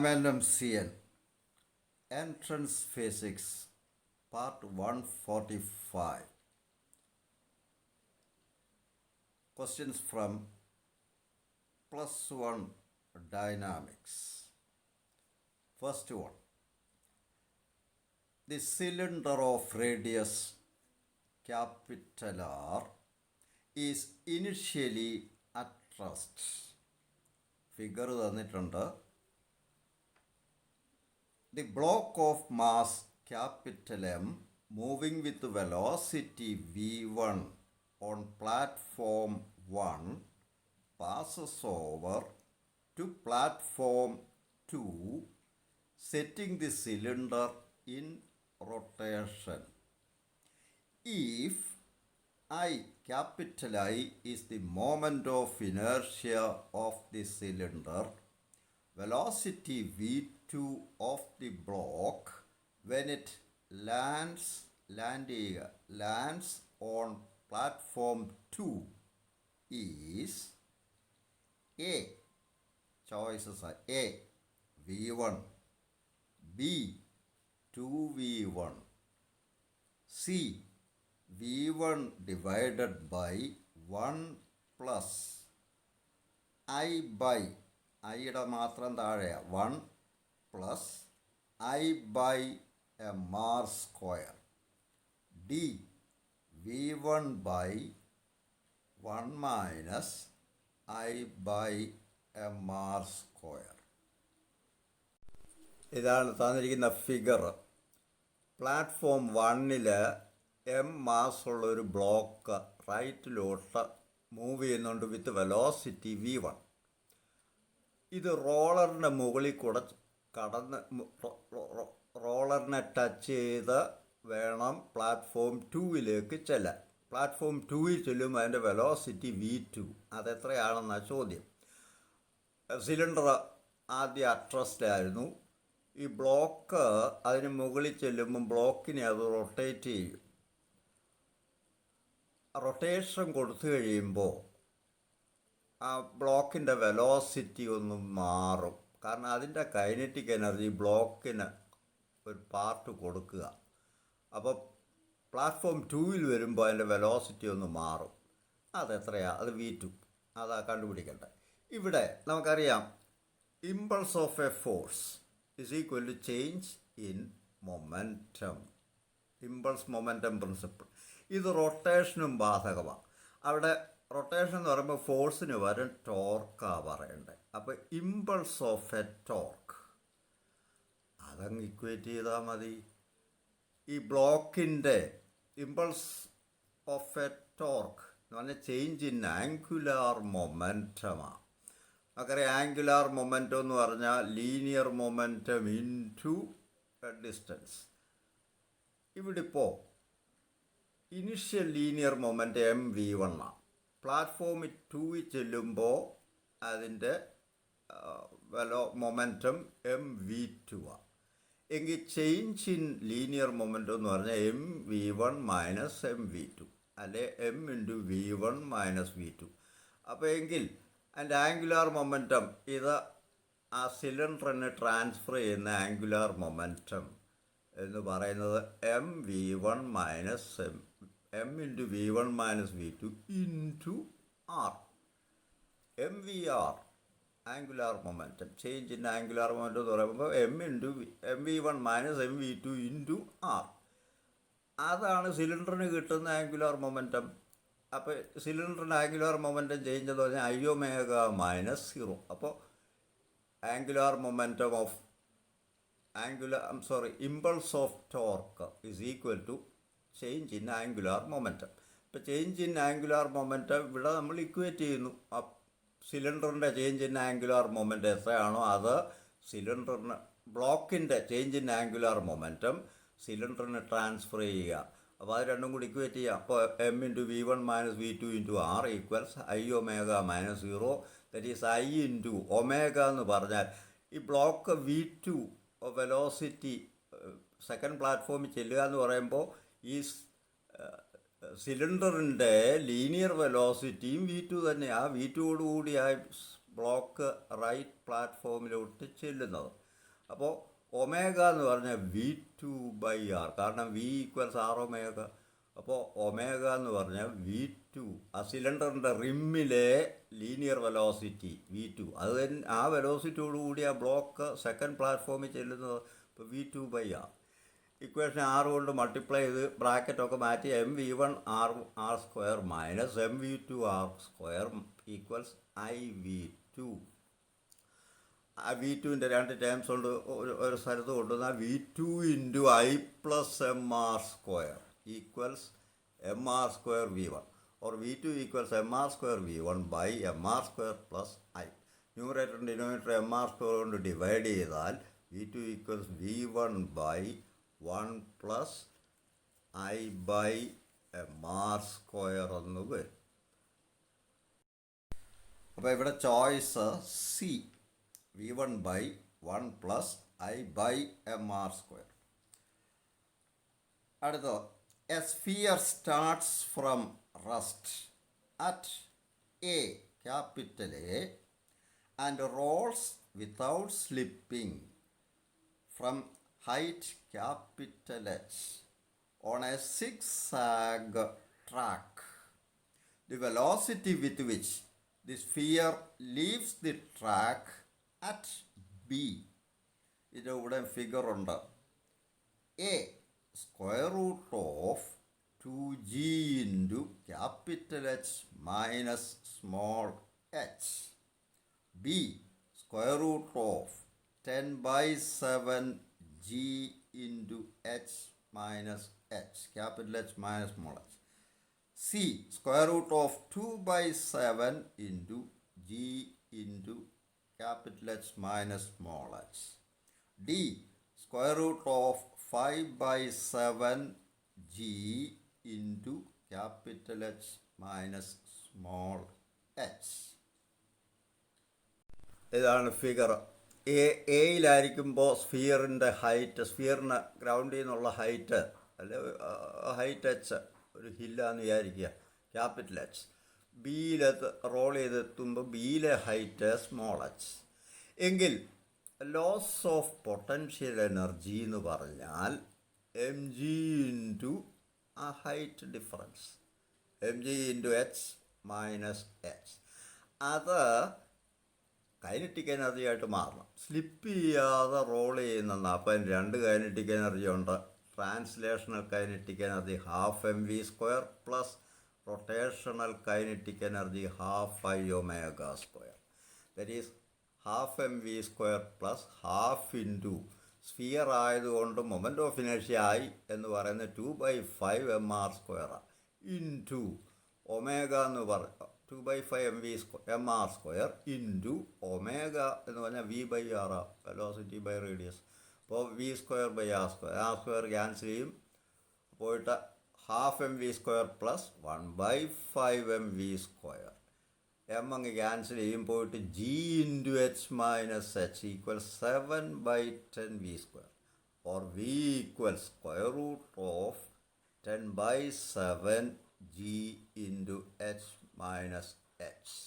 Ennemcien Entrance Physics Part 145. Questions from +1 Dynamics. First one. The cylinder of radius capital R is initially at rest. Figure തന്നിട്ടുണ്ട്. The block of mass capital M moving with velocity v1 on platform 1 passes over to platform 2, setting the cylinder in rotation. If I, capital I, is the moment of inertia of the cylinder, velocity v2 of the block when it lands on platform 2 is A. Choices are A, v1, B, 2v1, C, v1 divided by 1 plus I by ഐയുടെ മാത്രം താഴെയാണ് 1 plus I by mr square. D, v1 by 1 minus I by mr square. ഇതാണ് തന്നിരിക്കുന്ന figure. Platform 1-ൽ m മാസുള്ളൊരു block റൈറ്റിലോട്ട് move ചെയ്യുന്നുണ്ട് with velocity v1. ഇത് റോളറിൻ്റെ മുകളിൽ കൂടെ കടന്ന് റോളറിനെ ടച്ച് ചെയ്ത് വേണം പ്ലാറ്റ്ഫോം 2-ലേക്ക് ചെല്ലാൻ. പ്ലാറ്റ്ഫോം 2-ൽ ചെല്ലുമ്പോൾ അതിൻ്റെ വെലോസിറ്റി v2 അതെത്രയാണെന്നാണ് ചോദ്യം. സിലിണ്ടർ ആദ്യം അട്രസ്റ്റായിരുന്നു. ഈ ബ്ലോക്ക് അതിന് മുകളിൽ ചെല്ലുമ്പം ബ്ലോക്കിനെ അത് റൊട്ടേറ്റ് ചെയ്യും. റൊട്ടേഷൻ കൊടുത്തു കഴിയുമ്പോൾ ആ ബ്ലോക്കിൻ്റെ വെലോസിറ്റി ഒന്ന് മാറും. കാരണം അതിൻ്റെ കൈനറ്റിക് എനർജി ബ്ലോക്കിന് ഒരു പാർട്ട് കൊടുക്കുക. അപ്പോൾ പ്ലാറ്റ്ഫോം 2-ൽ വരുമ്പോൾ അതിൻ്റെ വെലോസിറ്റി ഒന്ന് മാറും. അതെത്രയാണ്? അത് v2. അതാ കണ്ടുപിടിക്കേണ്ടത്. ഇവിടെ നമുക്കറിയാം impulse of a force is equal to change in momentum. Impulse momentum principle. ഇത് റൊട്ടേഷനും ബാധകമാണ്. അവിടെ റൊട്ടേഷൻ എന്ന് പറയുമ്പോൾ ഫോഴ്സിന് വരും ടോർക്കാണ് പറയേണ്ടത്. അപ്പോൾ ഇമ്പൾസ് ഓഫ് എ ടോർക്ക് അതങ്ങ് ഇക്വേറ്റ് ചെയ്താൽ മതി. ഈ ബ്ലോക്കിൻ്റെ ഇമ്പൾസ് ഓഫ് എ ടോർക്ക് എന്ന് പറഞ്ഞാൽ ചേഞ്ച് ഇൻ ആംഗുലാർ മൊമെൻറ്റമാണ്. നമുക്കറിയാം ആംഗുലാർ മൊമെൻറ്റം എന്ന് പറഞ്ഞാൽ linear momentum into distance. ഇവിടെ ഇപ്പോൾ initial linear momentum M v1 ആണ്. പ്ലാറ്റ്ഫോമിൽ 2-ൽ ചെല്ലുമ്പോൾ അതിൻ്റെ മൊമെൻറ്റം എം v2 ആണ്. എങ്കിൽ ചേഞ്ച് ഇൻ ലീനിയർ മൊമെൻറ്റം എന്ന് പറഞ്ഞാൽ M v1 minus m v2 അല്ലെ M into v1 minus v2. അപ്പോൾ എങ്കിൽ അതിൻ്റെ ആംഗുലാർ മൊമെൻറ്റം ഇത് ആ സിലിണ്ടറിന് ട്രാൻസ്ഫർ ചെയ്യുന്ന ആംഗുലാർ മൊമെൻറ്റം എന്ന് പറയുന്നത് m v1 minus m into v1 minus v2 into r. M v r angular momentum, change in angular momentum എന്ന് പറയുമ്പോൾ m v1 minus m v2 into r. അതാണ് സിലിണ്ടറിന് കിട്ടുന്ന ആംഗുലാർ മൊമെൻറ്റം. അപ്പോൾ സിലിണ്ടറിൻ്റെ angular momentum change എന്ന് പറഞ്ഞാൽ i ω minus 0. അപ്പോൾ angular momentum of impulse of torque is equal to change in angular momentum. ഇപ്പോൾ ചേഞ്ച് ഇൻ ആംഗുലാർ മൊമെൻറ്റം ഇവിടെ നമ്മൾ ഇക്വേറ്റ് ചെയ്യുന്നു. ആ സിലിണ്ടറിൻ്റെ ചേഞ്ച് ഇൻ ആംഗുലാർ മൊമെൻറ്റം എത്രയാണോ അത് സിലിണ്ടറിന് ബ്ലോക്കിൻ്റെ ചേഞ്ച് ഇൻ ആംഗുലാർ മൊമെൻറ്റം സിലിണ്ടറിന് ട്രാൻസ്ഫർ ചെയ്യുക. അപ്പോൾ അത് രണ്ടും കൂടി ഇക്വേറ്റ് ചെയ്യുക. അപ്പോൾ m into v1 minus v2 into r equals i ω minus 0. That is I into ω എന്ന് പറഞ്ഞാൽ ഈ ബ്ലോക്ക് v2 വെലോസിറ്റി സെക്കൻഡ് പ്ലാറ്റ്ഫോമിൽ ചെല്ലുക എന്ന് പറയുമ്പോൾ ഈ സിലിണ്ടറിൻ്റെ ലീനിയർ വെലോസിറ്റിയും v2 തന്നെ. ആ v2 കൂടി ആ ബ്ലോക്ക് റൈറ്റ് പ്ലാറ്റ്ഫോമിലോട്ട് ചെല്ലുന്നത്. അപ്പോൾ ഒമേഗ എന്ന് പറഞ്ഞാൽ V2/R, കാരണം V ഈക്വൽസ് ആർ ഒമേഗ. അപ്പോൾ ഒമേഗ എന്ന് പറഞ്ഞാൽ V2, ആ സിലിണ്ടറിൻ്റെ റിമ്മിലെ ലീനിയർ വെലോസിറ്റി V2, അത് ആ വെലോസിറ്റിയോടുകൂടി ആ ബ്ലോക്ക് സെക്കൻഡ് പ്ലാറ്റ്ഫോമിൽ ചെല്ലുന്നത്. ഇപ്പോൾ V2/R. ഇക്വേഷൻ 6 കൊണ്ട് മൾട്ടിപ്ലൈ ചെയ്ത് ബ്രാക്കറ്റൊക്കെ മാറ്റി mv1r² minus mv2r² equals IV2. ആ V2ൻ്റെ രണ്ട് ടേംസ് കൊണ്ട് ഒരു സ്ഥലത്ത് കൊണ്ടുവന്നാൽ V2 into I+mr² equals mr² V1, or V2 equals mr² V1 by mr² plus I. Numerator denominator mr² കൊണ്ട് ഡിവൈഡ് ചെയ്താൽ V2 equals V1 by 1 plus I by mr² എന്ന് വരും. അപ്പോൾ ഇവിടെ choice c, V1 by 1 plus I by mr². അടുത്തത്, a sphere starts from rest at A, capital A, and rolls without slipping from height capital H on a zigzag track. The velocity with which the sphere leaves the track at B. ഇതിൻ്റെ കൂടെ figure ഉണ്ട്. A, square root of 2g into capital H minus small h. B, square root of 10/7g into h minus h, capital H minus small h. C, square root of 2/7 into g into capital H minus small h. D, square root of 5/7g into capital H minus small h. ഇതാണ് figure. എയിലായിരിക്കുമ്പോൾ സ്ഫിയറിൻ്റെ height, സ്ഫിയറിന് ഗ്രൗണ്ടിൽ നിന്നുള്ള height അല്ലെ height h, ഒരു ഹില്ലാന്ന് വിചാരിക്കുക, ക്യാപിറ്റൽ എച്ച്. ബിയിലെത്ത് റോൾ ചെയ്തെത്തുമ്പോൾ ബിയിലെ ഹൈറ്റ് സ്മോൾ എച്ച്. എങ്കിൽ ലോസ് ഓഫ് പൊട്ടൻഷ്യൽ എനർജി എന്ന് പറഞ്ഞാൽ mg ഇൻറ്റു ആ height difference, mg into h minus h. അത് കൈനറ്റിക് എനർജി ആയിട്ട് മാറണം. സ്ലിപ്പ് ചെയ്യാതെ റോൾ ചെയ്യുന്ന, അപ്പം രണ്ട് കൈനറ്റിക് എനർജി ഉണ്ട്. Translational kinetic energy ½ plus rotational kinetic energy ½ I⍵². That is ½ plus half into sphere ആയതുകൊണ്ട് മൊമെൻ്റ് ഓഫ് ഇനേർഷ്യ ആയി എന്ന് പറയുന്നത് 2/5 mr² ഇൻറ്റു ഒമേഗ എന്ന് പറഞ്ഞ 2/5 mr² ഇൻറ്റു ഒമേഗ എന്ന് പറഞ്ഞാൽ V/R, വെലോസിറ്റി ബൈ റേഡിയസ്. അപ്പോൾ V²/R², R² ക്യാൻസൽ ചെയ്യും, പോയിട്ട് ½ പ്ലസ് 1/5 mv². എം അങ്ങ് ക്യാൻസൽ ചെയ്യും, പോയിട്ട് g into h minus h equal 7/10 v², or v equal square root of 10/7 g into h minus h.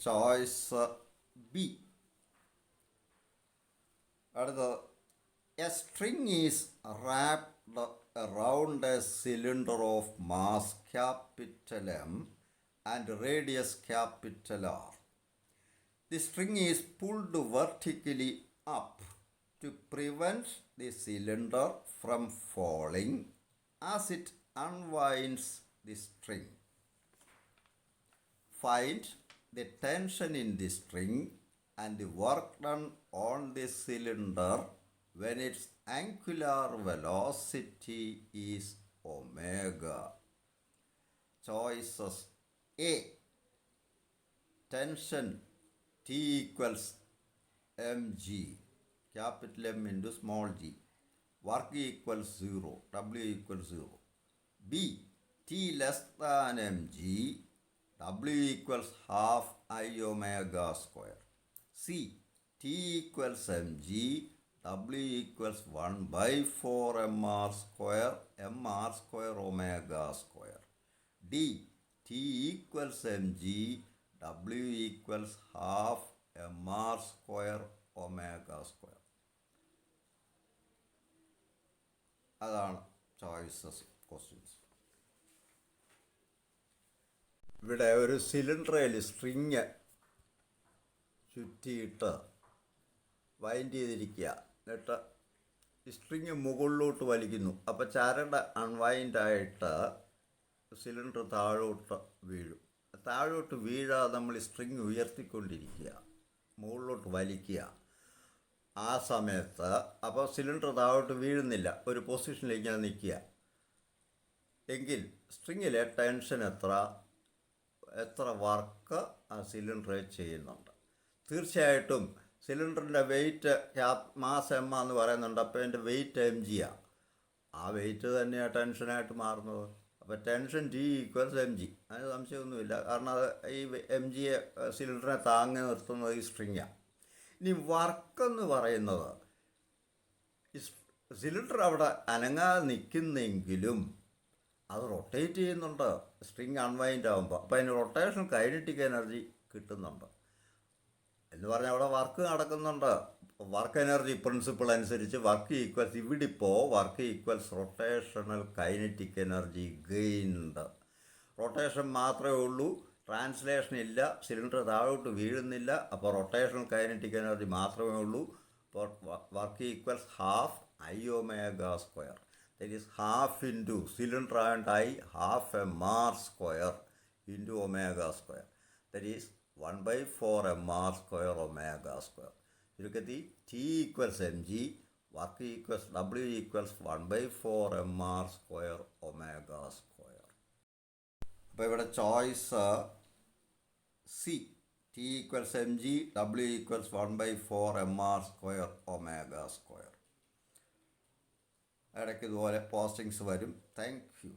Choice b. അടുത്തത്, a string is wrapped around a cylinder of mass capital M and radius capital R. The string is pulled vertically up to prevent the cylinder from falling as it unwinds the string. Find the tension in the string and the work done on the cylinder when its angular velocity is omega. Choices: A, tension T equals mg, capital M into small g, work equals 0, W equals 0. B, T less than mg, W equals ½ I⍵². C, T equals mg, W equals 1/4 mr², mr²⍵². D, T equals mg, W equals ½ m r square omega square. അതാണ് choices questions. ഇവിടെ ഒരു സിലിണ്ടറിൽ string ചുറ്റിയിട്ട് wind ചെയ്തിരിക്കുക. എന്നിട്ട് string മുകളിലോട്ട് വലിക്കുന്നു. അപ്പോൾ ചരട് അൺവൈൻഡായിട്ട് cylinder താഴോട്ട് വീഴും. താഴോട്ട് വീഴാതെ നമ്മൾ സ്ട്രിങ് ഉയർത്തിക്കൊണ്ടിരിക്കുക, മുകളിലോട്ട് വലിക്കുക. ആ സമയത്ത് അപ്പോൾ സിലിണ്ടർ താഴോട്ട് വീഴുന്നില്ല, ഒരു പൊസിഷനിലേക്ക് ഇങ്ങനെ നിൽക്കുക. എങ്കിൽ സ്ട്രിങ്ങിലെ ടെൻഷൻ എത്ര വർക്ക് ആ സിലിണ്ടർ ചെയ്യുന്നുണ്ട്. തീർച്ചയായിട്ടും സിലിണ്ടറിൻ്റെ വെയിറ്റ് മാസ് എം എന്ന് പറയുന്നുണ്ട്. അപ്പോൾ അതിൻ്റെ വെയിറ്റ് എം ജിയാണ്. ആ വെയിറ്റ് തന്നെയാണ് ടെൻഷനായിട്ട് മാറുന്നത്. അപ്പോൾ tension T equals m G, അതിന് സംശയമൊന്നുമില്ല. കാരണം അത് ഈ എം ജിയെ സിലിണ്ടറിനെ താങ്ങി നിർത്തുന്നത് ഈ സ്ട്രിങ്ങാണ്. ഇനി വർക്കെന്ന് പറയുന്നത് ഈ സിലിണ്ടർ അവിടെ അനങ്ങാതെ നിൽക്കുന്നെങ്കിലും അത് റൊട്ടേറ്റ് ചെയ്യുന്നുണ്ട് സ്ട്രിങ് അൺവൈൻഡ് ആകുമ്പോൾ. അപ്പോൾ അതിന് റൊട്ടേഷൻ കൈനറ്റിക് എനർജി കിട്ടുന്നുണ്ട് എന്ന് പറഞ്ഞാൽ അവിടെ വർക്ക് നടക്കുന്നുണ്ട്. വർക്ക് എനർജി പ്രിൻസിപ്പിൾ അനുസരിച്ച് വർക്ക് ഈക്വൽസ്, ഇവിടിപ്പോൾ work equals rotational kinetic energy gain ഉണ്ട്. റൊട്ടേഷൻ മാത്രമേ ഉള്ളൂ, ട്രാൻസ്ലേഷൻ ഇല്ല, സിലിണ്ടർ താഴോട്ട് വീഴുന്നില്ല. അപ്പോൾ റൊട്ടേഷണൽ കൈനറ്റിക് എനർജി മാത്രമേ ഉള്ളൂ. അപ്പോൾ work equals half I omega square. That is half into cylinder and I, half m r square into omega square. That is 1/4 mr square omega square. ചുരുക്കത്തിൽ T equals m g, work equals W equals 1/4 mr square omega square. അപ്പോൾ ഇവിടെ choice c, T equals m g, W equals 1/4 mr square omega square. ഇടയ്ക്ക് ഇതുപോലെ postings വരും. Thank U.